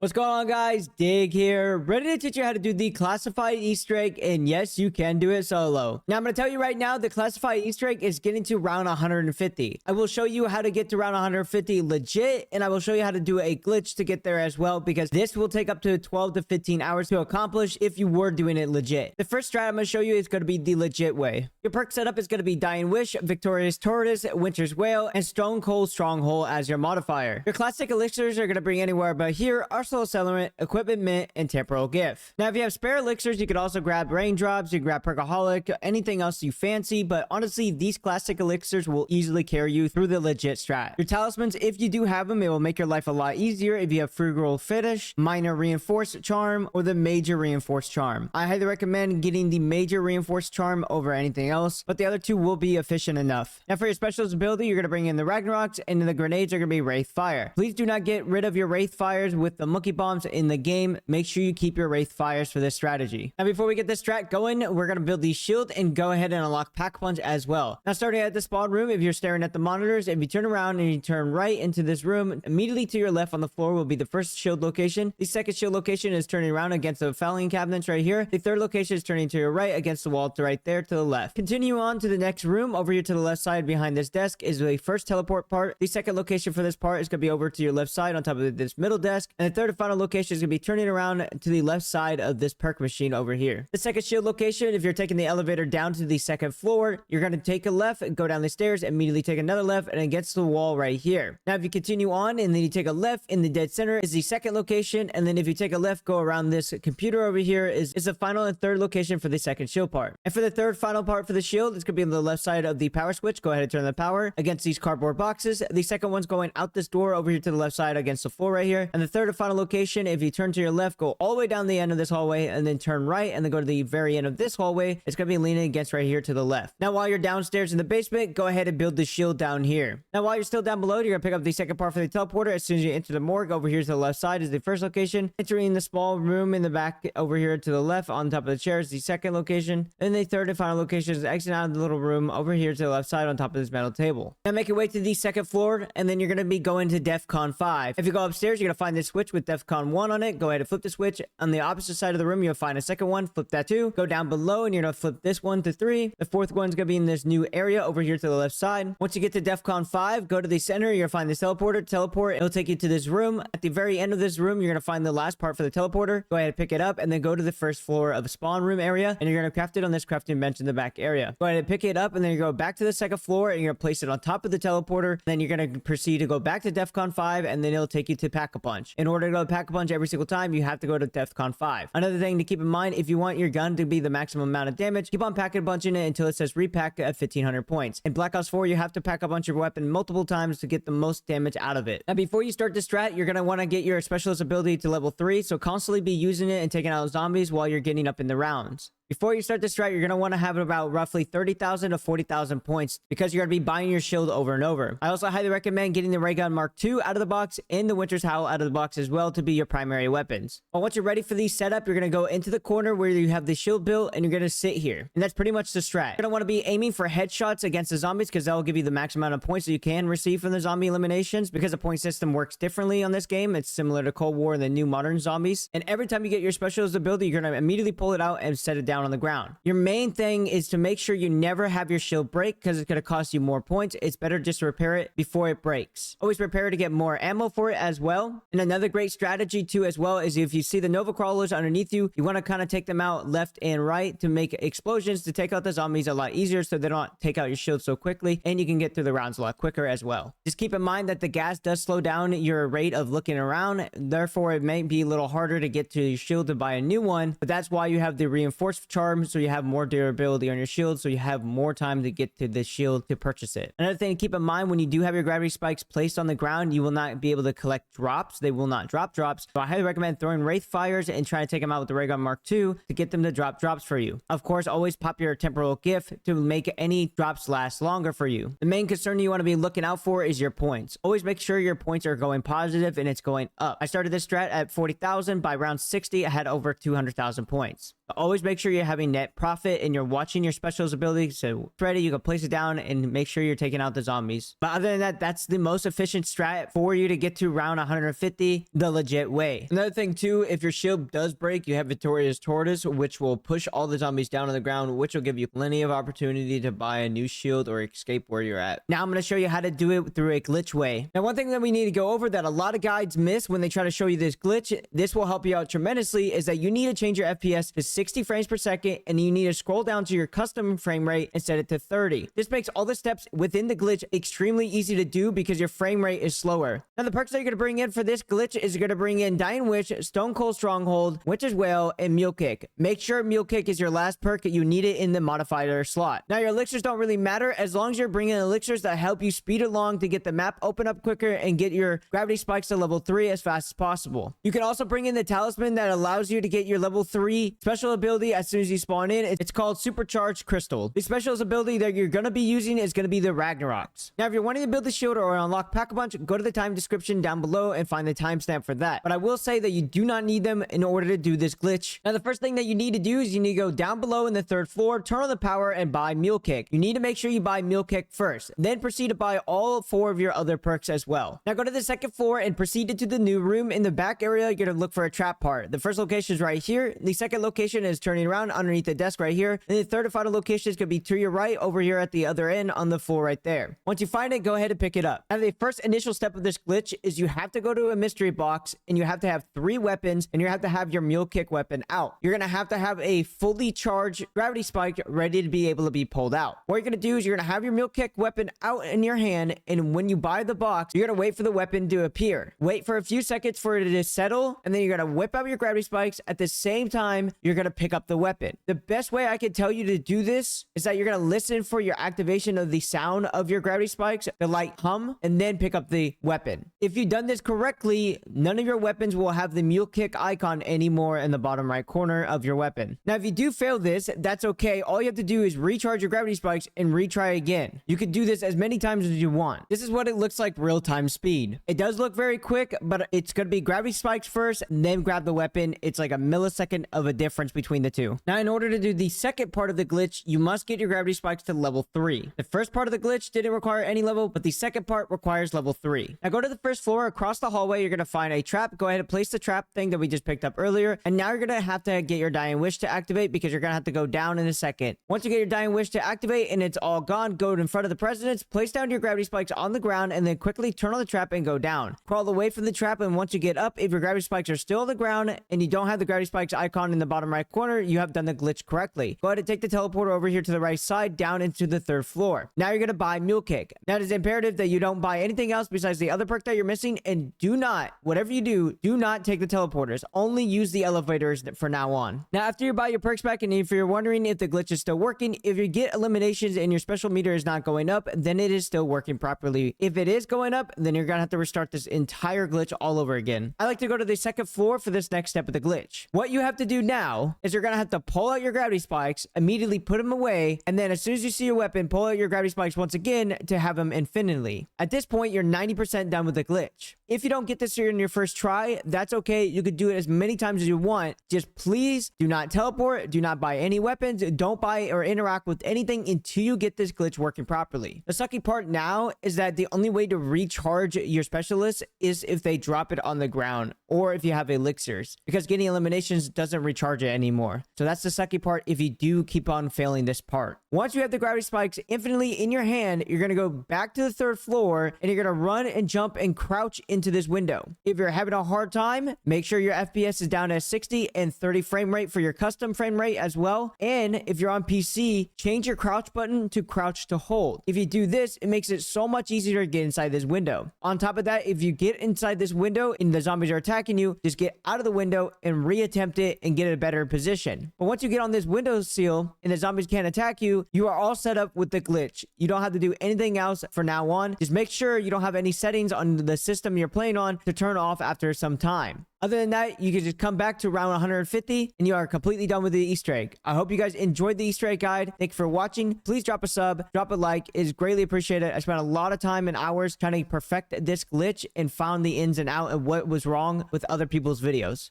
What's going on, guys? Dig here, ready to teach you how to do the classified Easter egg, and yes, you can do it solo. Now, I'm going to tell you right now, the classified Easter egg is getting to round 150. I will show you how to get to round 150 legit, and I will show you how to do a glitch to get there as well, because this will take up to 12 to 15 hours to accomplish if you were doing it legit. The first strat I'm going to show you is going to be the legit way. Your perk setup is going to be Dying Wish, Victorious Tortoise, Winter's Wail, and Stone Cold Stronghold as your modifier. Your classic elixirs are going to bring anywhere but here are Accelerant, Equipment Mint, and Temporal Gift. Now, if you have spare elixirs, you could also grab Raindrops, you can grab Perkaholic, anything else you fancy, but honestly, these classic elixirs will easily carry you through the legit strat. Your talismans, if you do have them, it will make your life a lot easier if you have Frugal Finish, Minor Reinforced Charm, or the Major Reinforced Charm. I highly recommend getting the Major Reinforced Charm over anything else, but the other two will be efficient enough. Now, for your specialist ability, you're going to bring in the Ragnaroks, and the grenades are going to be Wraith Fire. Please do not get rid of your Wraith Fires with the Monkey Bombs in the game. Make sure you keep your Wraith Fires for this strategy. Now, before we get this strat going, we're going to build the shield and go ahead and unlock Pack Punch as well. Now, starting at the spawn room, if you're staring at the monitors, if you turn around and you turn right into this room, immediately to your left on the floor will be the first shield location. The second shield location is turning around against the fouling cabinets right here. The third location is turning to your right against the wall to right there to the left. Continue on to the next room. Over here to the left side behind this desk is the first teleport part. The second location for this part is going to be over to your left side on top of this middle desk. And the third and final location is going to be turning around to the left side of this perk machine over here. The second shield location, if you're taking the elevator down to the second floor, you're going to take a left and go down the stairs, immediately take another left and against the wall right here. Now, if you continue on and then you take a left, in the dead center is the second location. And then if you take a left, go around this computer over here is the final and third location for the second shield part. And for the third final part for the shield, it's going to be on the left side of the power switch. Go ahead and turn the power against these cardboard boxes. The second one's going out this door over here to the left side against the floor right here. And the third and final location, if you turn to your left, go all the way down the end of this hallway and then turn right and then go to the very end of this hallway. It's going to be leaning against right here to the left. Now, while you're downstairs in the basement, go ahead and build the shield down here. Now, while you're still down below, you're going to pick up the second part for the teleporter. As soon as you enter the morgue, over here to the left side is the first location. Entering the small room in the back over here to the left on top of the chair is the second location. And the third and final location is exiting out of the little room over here to the left side on top of this metal table. Now, make your way to the second floor and then you're going to be going to DEFCON 5. If you go upstairs, you're going to find this switch with DEFCON 1 on it. Go ahead and flip the switch. On the opposite side of the room, you'll find a second one. Flip that too. Go down below and you're going to flip this one to 3. The fourth one's going to be in this new area over here to the left side. Once you get to DEFCON 5, go to the center. You're going to find this teleporter. Teleport. It'll take you to this room. At the very end of this room, you're going to find the last part for the teleporter. Go ahead and pick it up and then go to the first floor of the spawn room area and you're going to craft it on this crafting bench in the back area. Go ahead and pick it up and then you go back to the second floor and you're going to place it on top of the teleporter. Then you're going to proceed to go back to DEFCON 5 and then it'll take you to Pack-a-Punch. In order to go to Pack-a-Punch every single time, you have to go to DEFCON 5. Another thing to keep in mind, if you want your gun to be the maximum amount of damage, keep on Pack-a-Punching it until it says repack at 1500 points. In Black Ops 4, you have to pack a bunch of weapon multiple times to get the most damage out of it. Now, before you start the strat, you're going to want to get your specialist ability to level 3, so constantly be using it and taking out zombies while you're getting up in the rounds. Before you start this strat, you're going to want to have about roughly 30,000 to 40,000 points because you're going to be buying your shield over and over. I also highly recommend getting the Ray Gun Mark II out of the box and the Winter's Howl out of the box as well to be your primary weapons. But once you're ready for the setup, you're going to go into the corner where you have the shield built and you're going to sit here. And that's pretty much the strat. You're going to want to be aiming for headshots against the zombies because that will give you the max amount of points that you can receive from the zombie eliminations because the point system works differently on this game. It's similar to Cold War and the new modern zombies. And every time you get your specialist ability, you're going to immediately pull it out and set it down on the ground. Your main thing is to make sure you never have your shield break because it's going to cost you more points. It's better just to repair it before it breaks. Always prepare to get more ammo for it as well. And another great strategy too as well is if you see the Nova Crawlers underneath you, you want to kind of take them out left and right to make explosions to take out the zombies a lot easier so they don't take out your shield so quickly and you can get through the rounds a lot quicker as well. Just keep in mind that the gas does slow down your rate of looking around. Therefore, it may be a little harder to get to your shield to buy a new one, but that's why you have the reinforced charm so you have more durability on your shield so you have more time to get to the shield to purchase it. Another thing to keep in mind, when you do have your gravity spikes placed on the ground, you will not be able to collect drops. They will not drop drops. So I highly recommend throwing Wraith Fires and trying to take them out with the Ray Gun Mark II to get them to drop drops for you. Of course, always pop your Temporal Gift to make any drops last longer for you. The main concern you want to be looking out for is your points. Always make sure your points are going positive and it's going up. I started this strat at 40,000. By round 60, I had over 200,000 points. Always make sure you you're having net profit and you're watching your specials ability. So it's ready, you can place it down and make sure you're taking out the zombies. But other than that, that's the most efficient strat for you to get to round 150 the legit way. Another thing too, if your shield does break, you have Victorious Tortoise, which will push all the zombies down on the ground, which will give you plenty of opportunity to buy a new shield or escape where you're at. Now I'm going to show you how to do it through a glitch way. Now one thing that we need to go over that a lot of guides miss when they try to show you this glitch, this will help you out tremendously, is that you need to change your FPS to 60 frames per second, and you need to scroll down to your custom frame rate and set it to 30. This makes all the steps within the glitch extremely easy to do because your frame rate is slower. Now the perks that you're going to bring in for this glitch is you're going to bring in Dying Wish, Stone Cold Stronghold, Witch's Wail, and Mule Kick. Make sure Mule Kick is your last perk. You need it in the modifier slot. Now your elixirs don't really matter as long as you're bringing elixirs that help you speed along to get the map open up quicker and get your gravity spikes to level 3 as fast as possible. You can also bring in the talisman that allows you to get your level 3 special ability as soon as you spawn in. It's called Supercharged Crystal. The special ability that you're going to be using is going to be the Ragnaroks. Now if you're wanting to build the shield or unlock Pack-a-Punch, go to the time description down below and find the timestamp for that. But I will say that you do not need them in order to do this glitch. Now the first thing that you need to do is you need to go down below in the 3rd floor, turn on the power, and buy Mule Kick. You need to make sure you buy Mule Kick first, then proceed to buy all 4 of your other perks as well. Now go to the 2nd floor and proceed into the new room. In the back area, you're going to look for a trap part. The first location is right here. The second location is turning around underneath the desk right here. And the third and final location is going to be to your right over here at the other end on the floor right there. Once you find it, go ahead and pick it up. Now the first initial step of this glitch is you have to go to a mystery box and you have to have 3 weapons and you have to have your Mule Kick weapon out. You're going to have a fully charged gravity spike ready to be able to be pulled out. What you're going to do is you're going to have your Mule Kick weapon out in your hand, and when you buy the box, you're going to wait for the weapon to appear. Wait for a few seconds for it to settle, and then you're going to whip out your gravity spikes. At the same time, you're going to pick up the weapon. The best way I can tell you to do this is that you're going to listen for your activation of the sound of your gravity spikes, the light hum, and then pick up the weapon. If you've done this correctly, none of your weapons will have the Mule Kick icon anymore in the bottom right corner of your weapon. Now, if you do fail this, that's okay. All you have to do is recharge your gravity spikes and retry again. You can do this as many times as you want. This is what it looks like real-time speed. It does look very quick, but it's going to be gravity spikes first, and then grab the weapon. It's like a millisecond of a difference between the two. Now, in order to do the second part of the glitch, you must get your gravity spikes to level 3. The first part of the glitch didn't require any level, but the second part requires level 3. Now, go to the first floor. Across the hallway, you're going to find a trap. Go ahead and place the trap thing that we just picked up earlier, and now you're going to have to get your Dying Wish to activate because you're going to have to go down in a second. Once you get your Dying Wish to activate and it's all gone, go in front of the presidents, place down your gravity spikes on the ground, and then quickly turn on the trap and go down. Crawl away from the trap, and once you get up, if your gravity spikes are still on the ground and you don't have the gravity spikes icon in the bottom right corner, you have done the glitch correctly. Go ahead and take the teleporter over here to the right side down into the 3rd floor. Now you're going to buy Mule Kick. Now it is imperative that you don't buy anything else besides the other perk that you're missing, and do not, whatever you do not take the teleporters. Only use the elevators from now on. Now after you buy your perks back, and if you're wondering if the glitch is still working, if you get eliminations and your special meter is not going up, then it is still working properly. If it is going up, then you're gonna have to restart this entire glitch all over again. I like to go to the 2nd floor for this next step of the glitch. What you have to do now is you're gonna have to pull out your gravity spikes, immediately put them away, and then as soon as you see your weapon, pull out your gravity spikes once again to have them infinitely. At this point, you're 90% done with the glitch. If you don't get this here in your first try, that's okay. You could do it as many times as you want. Just please do not teleport, do not buy any weapons, don't buy or interact with anything until you get this glitch working properly. The sucky part now is that the only way to recharge your specialist is if they drop it on the ground or if you have elixirs, because getting eliminations doesn't recharge it anymore. So that's the sucky part if you do keep on failing this part. Once you have the gravity spikes infinitely in your hand, you're going to go back to the 3rd floor and you're going to run and jump and crouch into this window. If you're having a hard time, make sure your FPS is down at 60 and 30 frame rate for your custom frame rate as well. And if you're on PC, change your crouch button to crouch to hold. If you do this, it makes it so much easier to get inside this window. On top of that, if you get inside this window and the zombies are attacking you, just get out of the window and reattempt it and get a better position. But once you get on this window seal and the zombies can't attack you, you are all set up with the glitch. You don't have to do anything else from now on. Just make sure you don't have any settings on the system you're playing on to turn off after some time. Other than that, you can just come back to round 150 and you are completely done with the Easter egg. I hope you guys enjoyed the Easter egg guide. Thank you for watching. Please drop a sub, drop a like. It is greatly appreciated. I spent a lot of time and hours trying to perfect this glitch and found the ins and out of what was wrong with other people's videos.